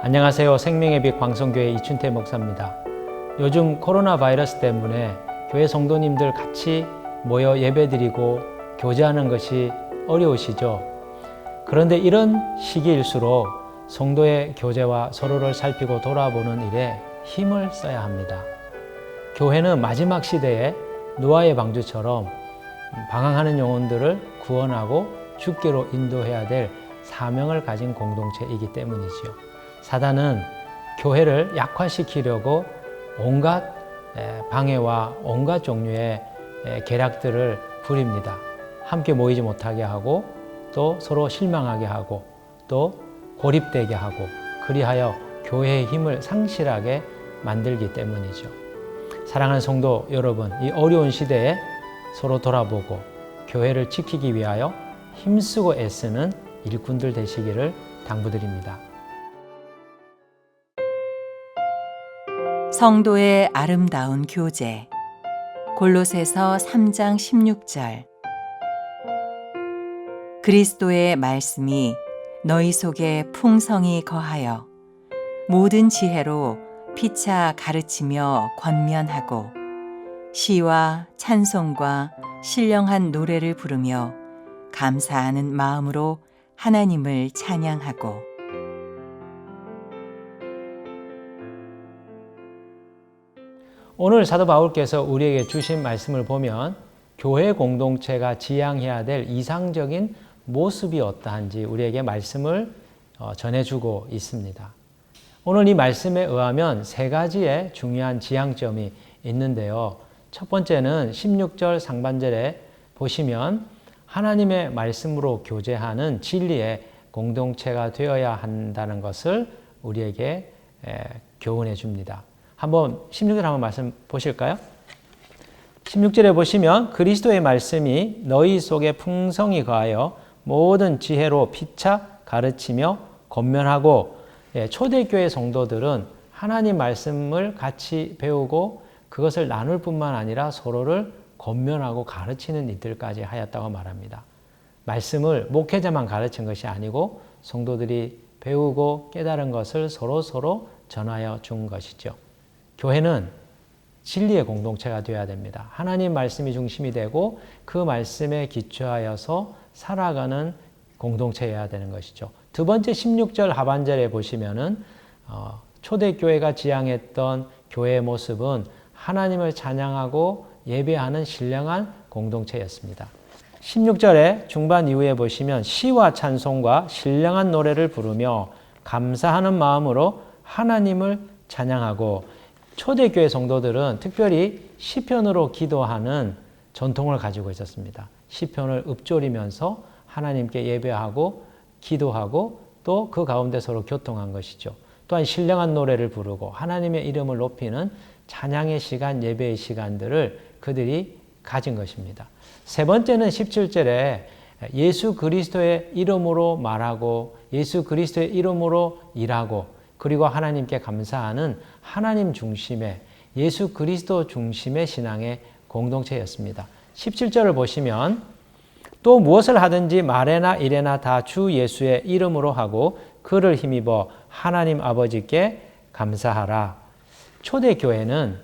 안녕하세요. 생명의 빛 광성교회 이춘태 목사입니다. 요즘 코로나 바이러스 때문에 교회 성도님들 같이 모여 예배드리고 교제하는 것이 어려우시죠? 그런데 이런 시기일수록 성도의 교제와 서로를 살피고 돌아보는 일에 힘을 써야 합니다. 교회는 마지막 시대에 노아의 방주처럼 방황하는 영혼들을 구원하고 죽기로 인도해야 될 사명을 가진 공동체이기 때문이지요. 사단은 교회를 약화시키려고 온갖 방해와 온갖 종류의 계략들을 부립니다. 함께 모이지 못하게 하고 또 서로 실망하게 하고 또 고립되게 하고 그리하여 교회의 힘을 상실하게 만들기 때문이죠. 사랑하는 성도 여러분, 이 어려운 시대에 서로 돌아보고 교회를 지키기 위하여 힘쓰고 애쓰는 일꾼들 되시기를 당부드립니다. 성도의 아름다운 교제. 골로새서 3장 16절. 그리스도의 말씀이 너희 속에 풍성히 거하여 모든 지혜로 피차 가르치며 권면하고 시와 찬송과 신령한 노래를 부르며 감사하는 마음으로 하나님을 찬양하고. 오늘 사도 바울께서 우리에게 주신 말씀을 보면 교회 공동체가 지향해야 될 이상적인 모습이 어떠한지 우리에게 말씀을 전해주고 있습니다. 오늘 이 말씀에 의하면 세 가지의 중요한 지향점이 있는데요. 첫 번째는 16절 상반절에 보시면 하나님의 말씀으로 교제하는 진리의 공동체가 되어야 한다는 것을 우리에게 교훈해 줍니다. 한번 16절 한번 말씀 보실까요? 16절에 보시면 그리스도의 말씀이 너희 속에 풍성히 거하여 모든 지혜로 피차 가르치며 권면하고, 초대교회 성도들은 하나님 말씀을 같이 배우고 그것을 나눌 뿐만 아니라 서로를 권면하고 가르치는 일들까지 하였다고 말합니다. 말씀을 목회자만 가르친 것이 아니고 성도들이 배우고 깨달은 것을 서로 전하여 준 것이죠. 교회는 진리의 공동체가 되어야 됩니다. 하나님 말씀이 중심이 되고 그 말씀에 기초하여서 살아가는 공동체여야 되는 것이죠. 두 번째 16절 하반절에 보시면은 초대교회가 지향했던 교회의 모습은 하나님을 찬양하고 예배하는 신령한 공동체였습니다. 16절의 중반 이후에 보시면 시와 찬송과 신령한 노래를 부르며 감사하는 마음으로 하나님을 찬양하고, 초대교회 성도들은 특별히 시편으로 기도하는 전통을 가지고 있었습니다. 시편을 읊조리면서 하나님께 예배하고 기도하고 또 그 가운데 서로 교통한 것이죠. 또한 신령한 노래를 부르고 하나님의 이름을 높이는 찬양의 시간, 예배의 시간들을 그들이 가진 것입니다. 세 번째는 17절에 예수 그리스도의 이름으로 말하고 예수 그리스도의 이름으로 일하고 그리고 하나님께 감사하는 하나님 중심의 예수 그리스도 중심의 신앙의 공동체였습니다. 17절을 보시면 또 무엇을 하든지 말에나 일에나 다 주 예수의 이름으로 하고 그를 힘입어 하나님 아버지께 감사하라. 초대교회는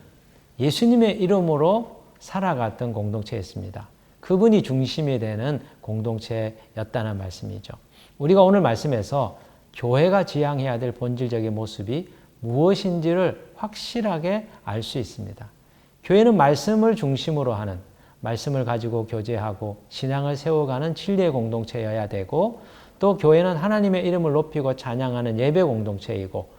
예수님의 이름으로 살아갔던 공동체였습니다. 그분이 중심이 되는 공동체였다는 말씀이죠. 우리가 오늘 말씀에서 교회가 지향해야 될 본질적인 모습이 무엇인지를 확실하게 알 수 있습니다. 교회는 말씀을 중심으로 하는, 말씀을 가지고 교제하고 신앙을 세워가는 진리의 공동체여야 되고, 또 교회는 하나님의 이름을 높이고 찬양하는 예배 공동체이고,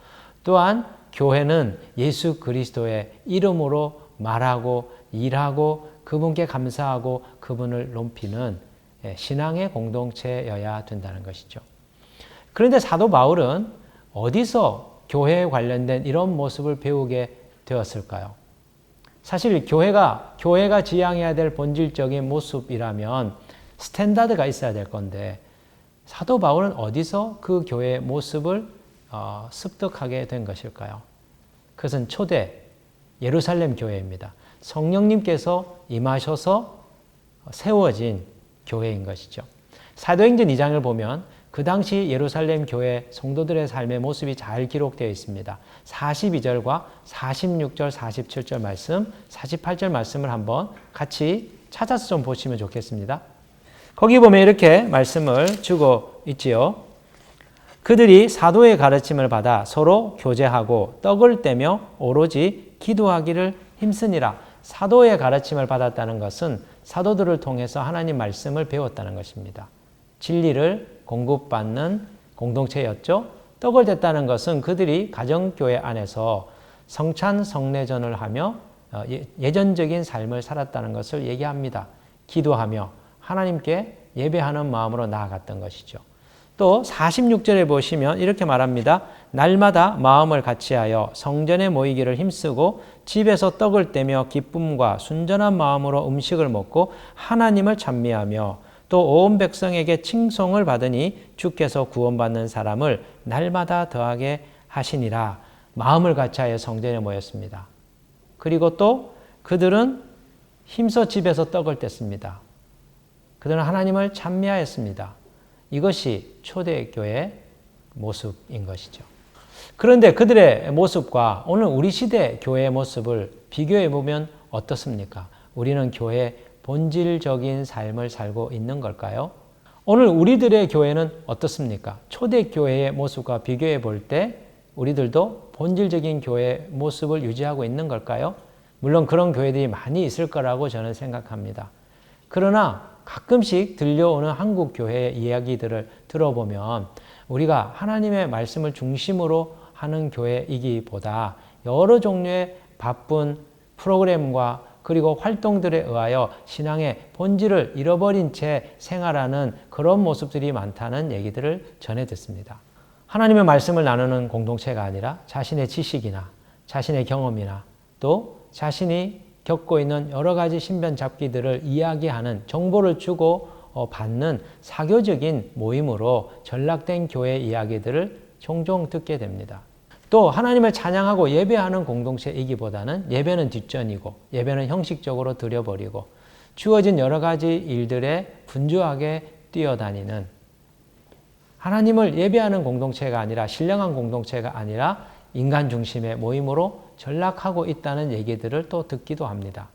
또한 교회는 예수 그리스도의 이름으로 말하고 일하고 그분께 감사하고 그분을 높이는 신앙의 공동체여야 된다는 것이죠. 그런데 사도 바울은 어디서 교회에 관련된 이런 모습을 배우게 되었을까요? 사실 교회가 지향해야 될 본질적인 모습이라면 스탠다드가 있어야 될 건데 사도 바울은 어디서 그 교회의 모습을 습득하게 된 것일까요? 그것은 초대 예루살렘 교회입니다. 성령님께서 임하셔서 세워진 교회인 것이죠. 사도행전 2장을 보면 그 당시 예루살렘 교회 성도들의 삶의 모습이 잘 기록되어 있습니다. 42절과 46절, 47절 말씀, 48절 말씀을 한번 같이 찾아서 좀 보시면 좋겠습니다. 거기 보면 이렇게 말씀을 주고 있지요. 그들이 사도의 가르침을 받아 서로 교제하고 떡을 떼며 오로지 기도하기를 힘쓰니라. 사도의 가르침을 받았다는 것은 사도들을 통해서 하나님 말씀을 배웠다는 것입니다. 진리를 공급받는 공동체였죠. 떡을 뗐다는 것은 그들이 가정교회 안에서 성찬 성례전을 하며 예전적인 삶을 살았다는 것을 얘기합니다. 기도하며 하나님께 예배하는 마음으로 나아갔던 것이죠. 또 46절에 보시면 이렇게 말합니다. 날마다 마음을 같이하여 성전에 모이기를 힘쓰고 집에서 떡을 떼며 기쁨과 순전한 마음으로 음식을 먹고 하나님을 찬미하며 또 온 백성에게 칭송을 받으니 주께서 구원받는 사람을 날마다 더하게 하시니라. 마음을 같이하여 성전에 모였습니다. 그리고 또 그들은 힘써 집에서 떡을 뗐습니다. 그들은 하나님을 찬미하였습니다. 이것이 초대교회의 모습인 것이죠. 그런데 그들의 모습과 오늘 우리 시대 교회의 모습을 비교해 보면 어떻습니까? 우리는 교회의 본질적인 삶을 살고 있는 걸까요? 오늘 우리들의 교회는 어떻습니까? 초대교회의 모습과 비교해 볼 때 우리들도 본질적인 교회의 모습을 유지하고 있는 걸까요? 물론 그런 교회들이 많이 있을 거라고 저는 생각합니다. 그러나 가끔씩 들려오는 한국 교회의 이야기들을 들어보면 우리가 하나님의 말씀을 중심으로 하는 교회이기보다 여러 종류의 바쁜 프로그램과 그리고 활동들에 의하여 신앙의 본질을 잃어버린 채 생활하는 그런 모습들이 많다는 얘기들을 전해 듣습니다. 하나님의 말씀을 나누는 공동체가 아니라 자신의 지식이나 자신의 경험이나 또 자신이 겪고 있는 여러 가지 신변 잡기들을 이야기하는 정보를 주고 받는 사교적인 모임으로 전락된 교회 이야기들을 종종 듣게 됩니다. 또 하나님을 찬양하고 예배하는 공동체이기보다는 예배는 뒷전이고 예배는 형식적으로 드려버리고 주어진 여러 가지 일들에 분주하게 뛰어다니는 하나님을 예배하는 공동체가 아니라 신령한 공동체가 아니라 인간 중심의 모임으로 전락하고 있다는 얘기들을 또 듣기도 합니다.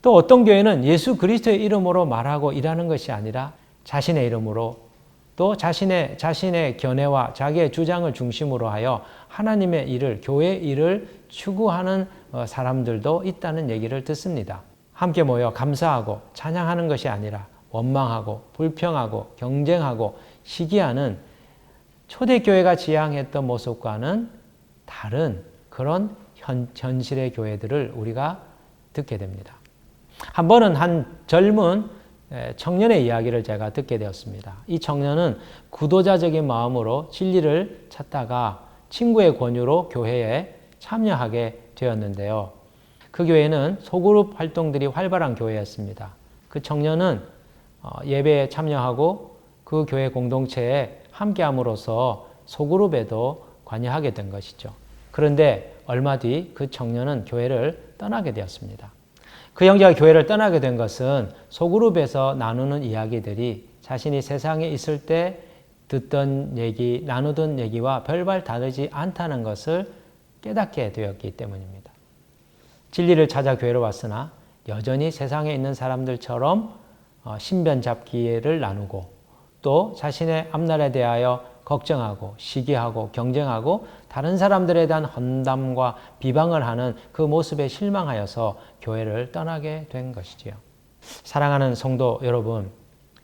또 어떤 교회는 예수 그리스도의 이름으로 말하고 일하는 것이 아니라 자신의 이름으로 또 자신의 견해와 자기의 주장을 중심으로 하여 하나님의 일을, 교회의 일을 추구하는 사람들도 있다는 얘기를 듣습니다. 함께 모여 감사하고 찬양하는 것이 아니라 원망하고 불평하고 경쟁하고 시기하는 초대교회가 지향했던 모습과는 다른 그런 현실의 교회들을 우리가 듣게 됩니다. 한 번은 한 젊은 청년의 이야기를 제가 듣게 되었습니다. 이 청년은 구도자적인 마음으로 진리를 찾다가 친구의 권유로 교회에 참여하게 되었는데요. 그 교회는 소그룹 활동들이 활발한 교회였습니다. 그 청년은 예배에 참여하고 그 교회 공동체에 함께함으로써 소그룹에도 관여하게 된 것이죠. 그런데 얼마 뒤 그 청년은 교회를 떠나게 되었습니다. 그 형제가 교회를 떠나게 된 것은 소그룹에서 나누는 이야기들이 자신이 세상에 있을 때 듣던 얘기, 나누던 얘기와 별반 다르지 않다는 것을 깨닫게 되었기 때문입니다. 진리를 찾아 교회로 왔으나 여전히 세상에 있는 사람들처럼 신변 잡기를 나누고 또 자신의 앞날에 대하여 걱정하고 시기하고 경쟁하고 다른 사람들에 대한 헌담과 비방을 하는 그 모습에 실망하여서 교회를 떠나게 된 것이지요. 사랑하는 성도 여러분,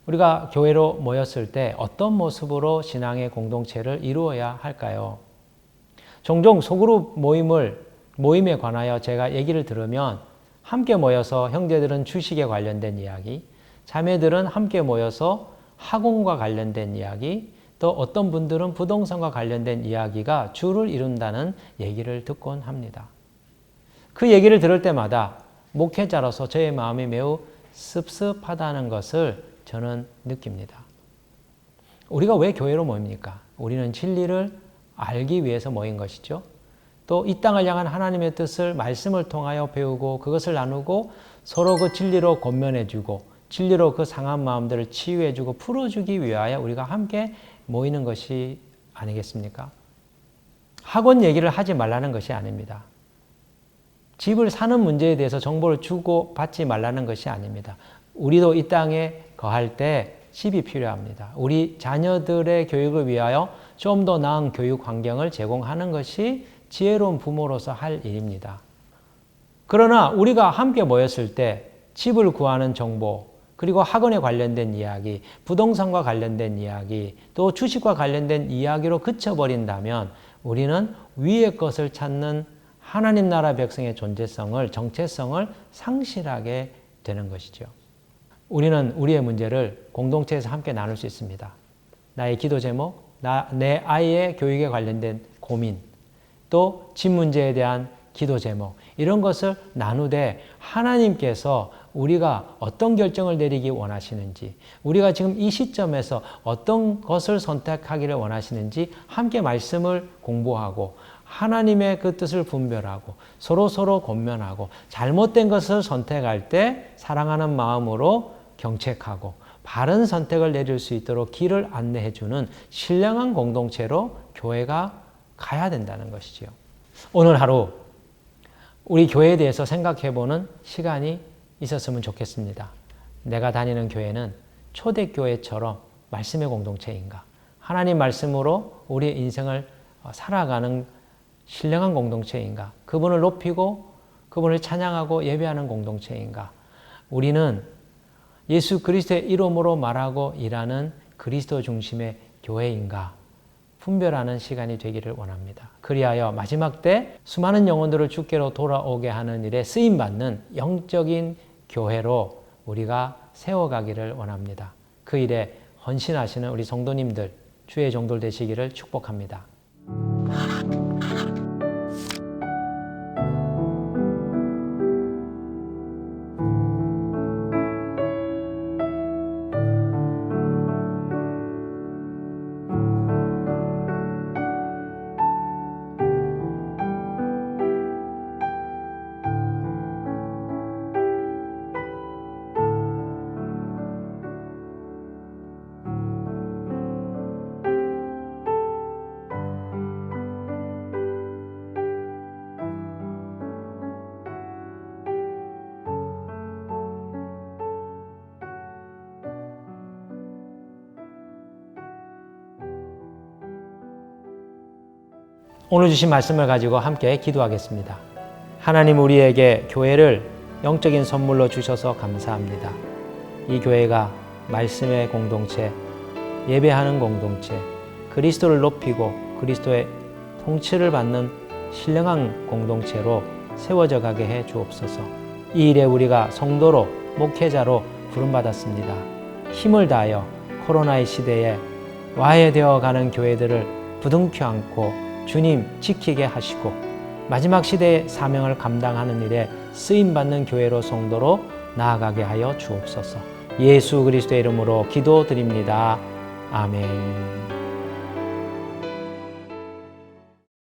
우리가 교회로 모였을 때 어떤 모습으로 신앙의 공동체를 이루어야 할까요? 종종 소그룹 모임에 관하여 제가 얘기를 들으면 함께 모여서 형제들은 주식에 관련된 이야기, 자매들은 함께 모여서 학원과 관련된 이야기, 또 어떤 분들은 부동산과 관련된 이야기가 주를 이룬다는 얘기를 듣곤 합니다. 그 얘기를 들을 때마다 목회자로서 저의 마음이 매우 씁씁하다는 것을 저는 느낍니다. 우리가 왜 교회로 모입니까? 우리는 진리를 알기 위해서 모인 것이죠. 또 이 땅을 향한 하나님의 뜻을 말씀을 통하여 배우고 그것을 나누고 서로 그 진리로 권면해주고 진리로 그 상한 마음들을 치유해주고 풀어주기 위하여 우리가 함께 모이는 것이 아니겠습니까? 학원 얘기를 하지 말라는 것이 아닙니다. 집을 사는 문제에 대해서 정보를 주고 받지 말라는 것이 아닙니다. 우리도 이 땅에 거할 때 집이 필요합니다. 우리 자녀들의 교육을 위하여 좀 더 나은 교육 환경을 제공하는 것이 지혜로운 부모로서 할 일입니다. 그러나 우리가 함께 모였을 때 집을 구하는 정보, 그리고 학원에 관련된 이야기, 부동산과 관련된 이야기, 또 주식과 관련된 이야기로 그쳐버린다면 우리는 위의 것을 찾는 하나님 나라 백성의 존재성을, 정체성을 상실하게 되는 것이죠. 우리는 우리의 문제를 공동체에서 함께 나눌 수 있습니다. 나의 기도 제목, 내 아이의 교육에 관련된 고민, 또 집 문제에 대한 기도 제목, 이런 것을 나누되 하나님께서 우리가 어떤 결정을 내리기 원하시는지, 우리가 지금 이 시점에서 어떤 것을 선택하기를 원하시는지 함께 말씀을 공부하고 하나님의 그 뜻을 분별하고 서로 권면하고 잘못된 것을 선택할 때 사랑하는 마음으로 경책하고 바른 선택을 내릴 수 있도록 길을 안내해 주는 신령한 공동체로 교회가 가야 된다는 것이지요. 오늘 하루 우리 교회에 대해서 생각해 보는 시간이 있었으면 좋겠습니다. 내가 다니는 교회는 초대교회처럼 말씀의 공동체인가? 하나님 말씀으로 우리의 인생을 살아가는 신령한 공동체인가? 그분을 높이고 그분을 찬양하고 예배하는 공동체인가? 우리는 예수 그리스도의 이름으로 말하고 일하는 그리스도 중심의 교회인가? 분별하는 시간이 되기를 원합니다. 그리하여 마지막 때 수많은 영혼들을 주께로 돌아오게 하는 일에 쓰임받는 영적인 교회로 우리가 세워가기를 원합니다. 그 일에 헌신하시는 우리 성도님들, 주의 종들 되시기를 축복합니다. 오늘 주신 말씀을 가지고 함께 기도하겠습니다. 하나님, 우리에게 교회를 영적인 선물로 주셔서 감사합니다. 이 교회가 말씀의 공동체, 예배하는 공동체, 그리스도를 높이고 그리스도의 통치를 받는 신령한 공동체로 세워져 가게 해 주옵소서. 이 일에 우리가 성도로, 목회자로 부름받았습니다. 힘을 다하여 코로나의 시대에 와해되어 가는 교회들을 부둥켜 안고 주님 지키게 하시고 마지막 시대의 사명을 감당하는 일에 쓰임받는 교회로 성도로 나아가게 하여 주옵소서. 예수 그리스도의 이름으로 기도드립니다. 아멘.